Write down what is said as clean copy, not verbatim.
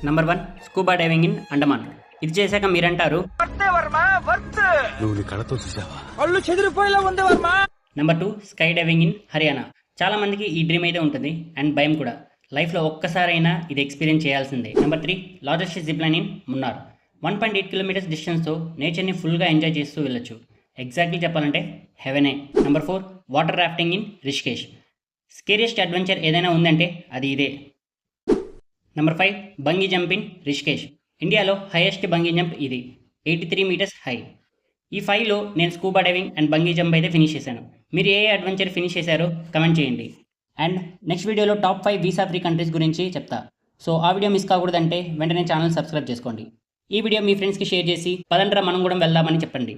Number 1 scuba diving in Andaman. ఇది చేశాక మీరంటారు number 2 sky diving in Haryana. చాలా మందికి ఈ డ్రీమ్ అయితే ఉంటుంది అండ్ భయం కూడా. లైఫ్లో ఒక్కసారైనా ఇది ఎక్స్పీరియన్స్ చేయాల్సిందే. Number 3 largest zip line in Munnar. 1.8 kilometres డిస్టెన్స్తో నేచర్ని ఫుల్గా ఎంజాయ్ చేస్తూ వెళ్ళొచ్చు. ఎగ్జాక్ట్లీ చెప్పాలంటే హెవెనే. Number 4 water rafting in Rishikesh. Scariest adventure ఏదైనా ఉందంటే అది ఇదే. Number 5 bungee jump in Rishikesh. ఇండియాలో హైయెస్ట్ బంగీ జంప్ ఇది, 83 మీటర్స్ హై. ఈ 5లో నేను scuba diving and bungee jump అయితే ఫినిష్ చేశాను. మీరు ఏ అడ్వెంచర్ ఫినిష్ చేశారో కమెంట్ చేయండి. అండ్ నెక్స్ట్ వీడియోలో టాప్ 5 వీసా ఫ్రీ కంట్రీస్ గురించి చెప్తా. సో ఆ వీడియో మిస్ కాకూడదంటే వెంటనే ఛానల్ సబ్స్క్రైబ్ చేసుకోండి. ఈ వీడియో మీ ఫ్రెండ్స్కి షేర్ చేసి పదండ్రా మనం కూడా వెళ్దామని చెప్పండి.